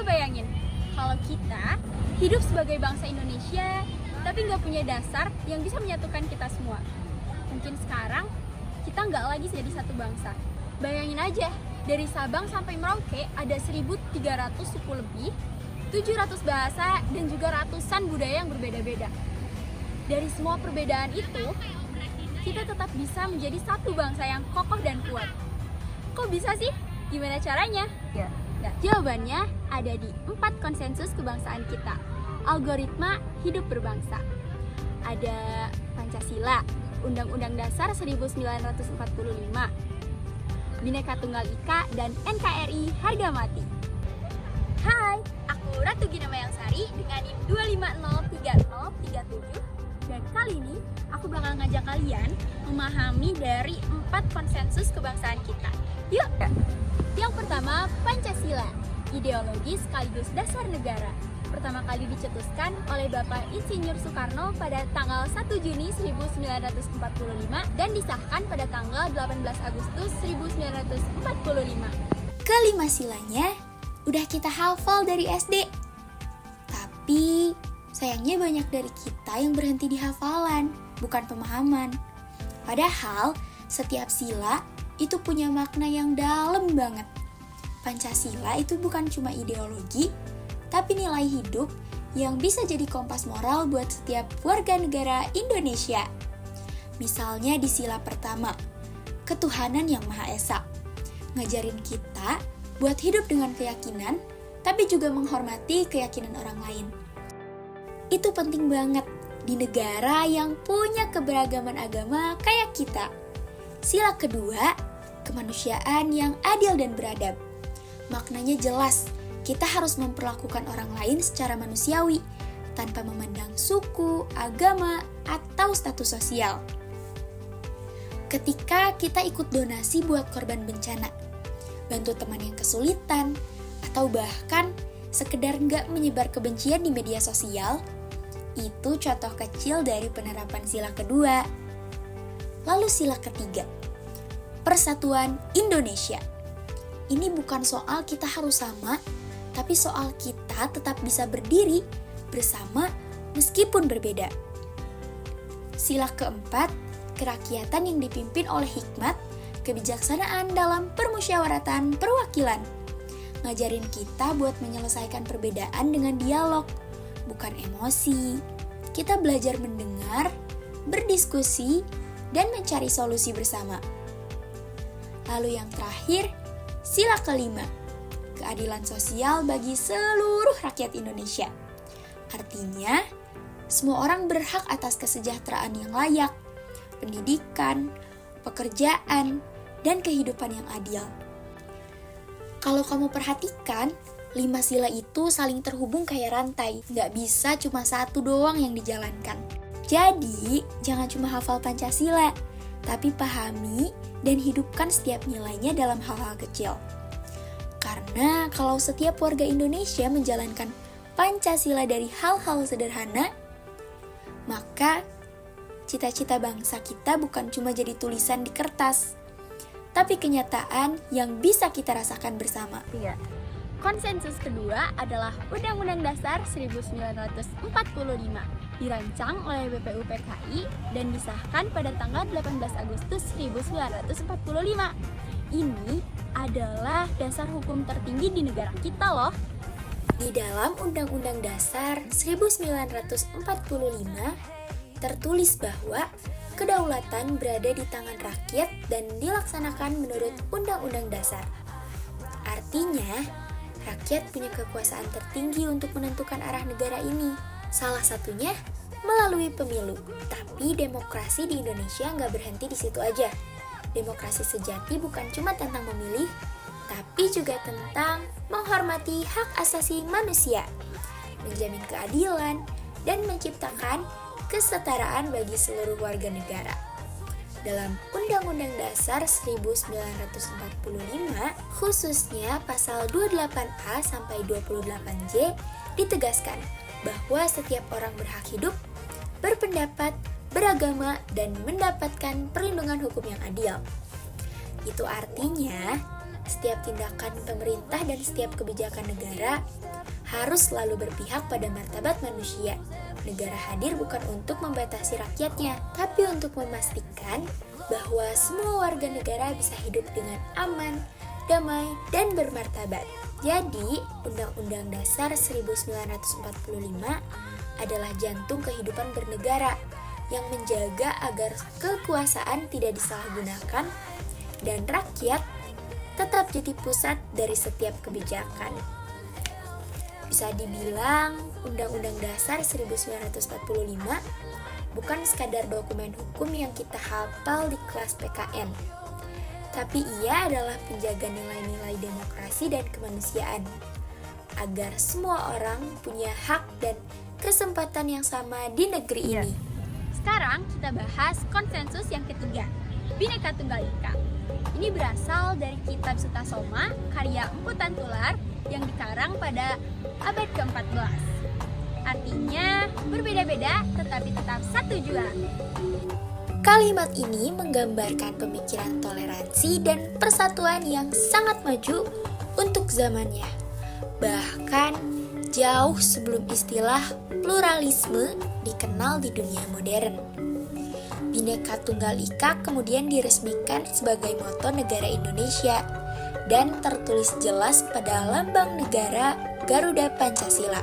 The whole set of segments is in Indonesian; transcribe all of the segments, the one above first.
bayangin, kalau kita hidup sebagai bangsa Indonesia, tapi nggak punya dasar yang bisa menyatukan kita semua. Mungkin sekarang kita nggak lagi jadi satu bangsa. Bayangin aja, dari Sabang sampai Merauke ada 1.300 suku lebih, 700 bahasa, dan juga ratusan budaya yang berbeda-beda. Dari semua perbedaan itu, kita tetap bisa menjadi satu bangsa yang kokoh dan kuat. Kok bisa sih? Gimana caranya? Nah, jawabannya ada di 4 konsensus kebangsaan kita. Algoritma hidup berbangsa. Ada Pancasila, Undang-Undang Dasar 1945, Bhinneka Tunggal Ika, dan NKRI harga mati. Hai, aku Ratu Gina Mayangsari dengan NIM 2503037. Dan kali ini aku bakal ngajak kalian memahami dari 4 konsensus kebangsaan kita. Yuk! Yang pertama, Pancasila, ideologi sekaligus dasar negara. Pertama kali dicetuskan oleh Bapak Insinyur Soekarno pada tanggal 1 Juni 1945 dan disahkan pada tanggal 18 Agustus 1945. Kelima silanya udah kita hafal dari SD. Tapi sayangnya banyak dari kita yang berhenti di hafalan, bukan pemahaman. Padahal setiap sila itu punya makna yang dalam banget. Pancasila itu bukan cuma ideologi, tapi nilai hidup yang bisa jadi kompas moral buat setiap warga negara Indonesia. Misalnya di sila pertama, ketuhanan yang Maha Esa, ngajarin kita buat hidup dengan keyakinan, tapi juga menghormati keyakinan orang lain. Itu penting banget di negara yang punya keberagaman agama kayak kita. Sila kedua, kemanusiaan yang adil dan beradab. Maknanya jelas, kita harus memperlakukan orang lain secara manusiawi, tanpa memandang suku, agama, atau status sosial. Ketika kita ikut donasi buat korban bencana, bantu teman yang kesulitan, atau bahkan sekedar nggak menyebar kebencian di media sosial, itu contoh kecil dari penerapan sila kedua. Lalu sila ketiga, Persatuan Indonesia. Ini bukan soal kita harus sama, tapi soal kita tetap bisa berdiri bersama meskipun berbeda. Sila keempat, kerakyatan yang dipimpin oleh hikmat, kebijaksanaan dalam permusyawaratan perwakilan. Ngajarin kita buat menyelesaikan perbedaan dengan dialog, bukan emosi. Kita belajar mendengar, berdiskusi, dan mencari solusi bersama. Lalu yang terakhir, sila kelima, keadilan sosial bagi seluruh rakyat Indonesia. Artinya, semua orang berhak atas kesejahteraan yang layak, pendidikan, pekerjaan, dan kehidupan yang adil. Kalau kamu perhatikan, 5 sila itu saling terhubung kayak rantai. Nggak bisa cuma satu doang yang dijalankan. Jadi, jangan cuma hafal Pancasila, tapi pahami dan hidupkan setiap nilainya dalam hal-hal kecil. Karena kalau setiap warga Indonesia menjalankan Pancasila dari hal-hal sederhana, maka cita-cita bangsa kita bukan cuma jadi tulisan di kertas, tapi kenyataan yang bisa kita rasakan bersama. Konsensus kedua adalah Undang-Undang Dasar 1945, dirancang oleh BPUPKI dan disahkan pada tanggal 18 Agustus 1945. Ini adalah dasar hukum tertinggi di negara kita loh. Di dalam Undang-Undang Dasar 1945 tertulis bahwa kedaulatan berada di tangan rakyat dan dilaksanakan menurut Undang-Undang Dasar. Artinya, rakyat punya kekuasaan tertinggi untuk menentukan arah negara ini. Salah satunya melalui pemilu. Tapi demokrasi di Indonesia nggak berhenti di situ aja. Demokrasi sejati bukan cuma tentang memilih, tapi juga tentang menghormati hak asasi manusia, menjamin keadilan, dan menciptakan kesetaraan bagi seluruh warga negara. Dalam Undang-Undang Dasar 1945, khususnya pasal 28A sampai 28J, ditegaskan bahwa setiap orang berhak hidup, berpendapat, beragama, dan mendapatkan perlindungan hukum yang adil. Itu artinya, setiap tindakan pemerintah dan setiap kebijakan negara harus selalu berpihak pada martabat manusia. Negara hadir bukan untuk membatasi rakyatnya, tapi untuk memastikan bahwa semua warga negara bisa hidup dengan aman, damai, dan bermartabat. Jadi, Undang-Undang Dasar 1945 adalah jantung kehidupan bernegara yang menjaga agar kekuasaan tidak disalahgunakan dan rakyat tetap jadi pusat dari setiap kebijakan. Bisa dibilang, Undang-Undang Dasar 1945 bukan sekadar dokumen hukum yang kita hafal di kelas PKN, tapi ia adalah penjaga nilai-nilai demokrasi dan kemanusiaan, agar semua orang punya hak dan kesempatan yang sama di negeri ini. Sekarang kita bahas konsensus yang ketiga, Bhinneka Tunggal Ika. Ini berasal dari kitab Sutasoma karya Empu Tantular yang dikarang pada abad ke-14. Artinya berbeda-beda tetapi tetap satu jua. Kalimat ini menggambarkan pemikiran toleransi dan persatuan yang sangat maju untuk zamannya. Bahkan jauh sebelum istilah pluralisme dikenal di dunia modern. Bhinneka Tunggal Ika kemudian diresmikan sebagai moto negara Indonesia dan tertulis jelas pada lambang negara Garuda Pancasila.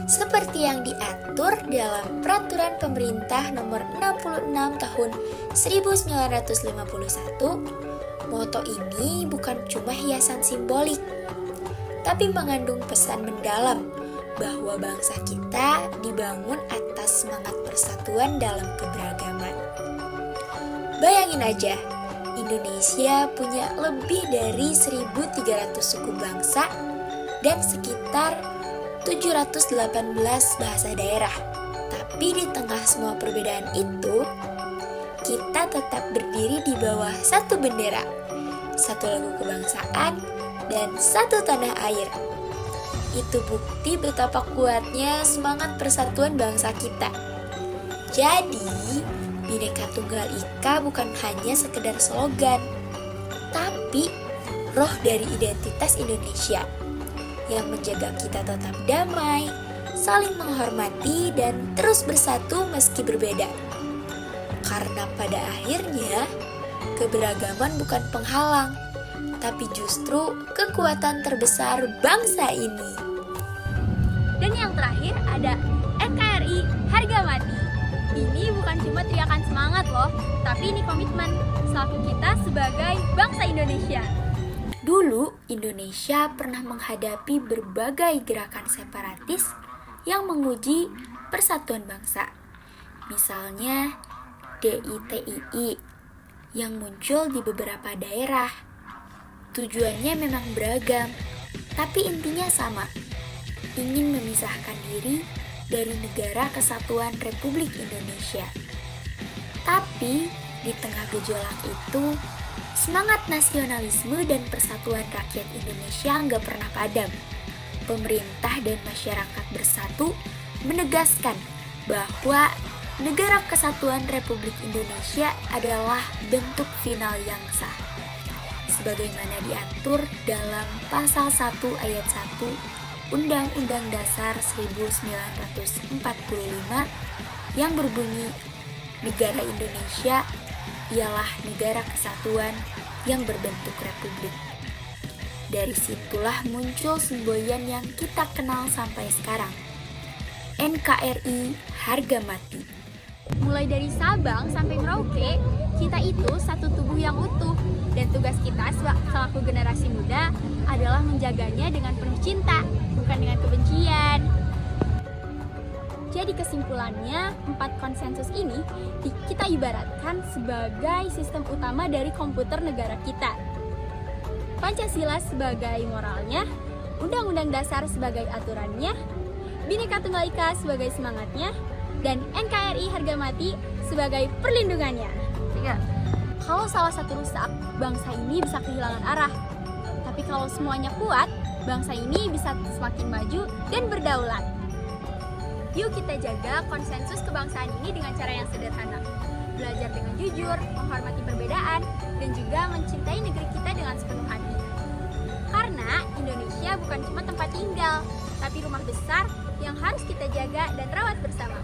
Seperti yang diatur dalam Peraturan Pemerintah Nomor 66 Tahun 1951, moto ini bukan cuma hiasan simbolik, tapi mengandung pesan mendalam bahwa bangsa kita dibangun atas semangat persatuan dalam keberagaman. Bayangin aja, Indonesia punya lebih dari 1.300 suku bangsa dan sekitar 718 bahasa daerah. Tapi di tengah semua perbedaan itu, kita tetap berdiri di bawah satu bendera, satu lagu kebangsaan, dan satu tanah air. Itu bukti betapa kuatnya semangat persatuan bangsa kita. Jadi, Bhinneka Tunggal Ika bukan hanya sekedar slogan, tapi roh dari identitas Indonesia yang menjaga kita tetap damai, saling menghormati, dan terus bersatu meski berbeda. Karena pada akhirnya, keberagaman bukan penghalang, tapi justru kekuatan terbesar bangsa ini. Dan yang terakhir ada NKRI harga mati. Ini bukan cuma teriakan semangat loh, tapi ini komitmen selaku kita sebagai bangsa Indonesia. Dulu, Indonesia pernah menghadapi berbagai gerakan separatis yang menguji persatuan bangsa. Misalnya, DITII yang muncul di beberapa daerah. Tujuannya memang beragam, tapi intinya sama. Ingin memisahkan diri dari Negara Kesatuan Republik Indonesia. Tapi, di tengah gejolak itu, semangat nasionalisme dan persatuan rakyat Indonesia nggak pernah padam. Pemerintah dan masyarakat bersatu menegaskan bahwa Negara Kesatuan Republik Indonesia adalah bentuk final yang sah, sebagaimana diatur dalam Pasal 1 Ayat 1 Undang-Undang Dasar 1945 yang berbunyi, negara Indonesia ialah negara kesatuan yang berbentuk republik. Dari situlah muncul semboyan yang kita kenal sampai sekarang, NKRI harga mati. Mulai dari Sabang sampai Merauke, kita itu satu tubuh yang utuh, dan tugas kita selaku generasi muda adalah menjaganya dengan penuh cinta, bukan dengan kebencian. Jadi kesimpulannya, 4 konsensus ini kita ibaratkan sebagai sistem utama dari komputer negara kita. Pancasila sebagai moralnya, Undang-Undang Dasar sebagai aturannya, Bhinneka Tunggal Ika sebagai semangatnya, dan NKRI harga mati sebagai perlindungannya. Kalau salah satu rusak, bangsa ini bisa kehilangan arah. Tapi kalau semuanya kuat, bangsa ini bisa semakin maju dan berdaulat. Yuk kita jaga konsensus kebangsaan ini dengan cara yang sederhana. Belajar dengan jujur, menghormati perbedaan, dan juga mencintai negeri kita dengan sepenuh hati. Karena Indonesia bukan cuma tempat tinggal, tapi tapi rumah besar yang harus kita jaga dan rawat bersama.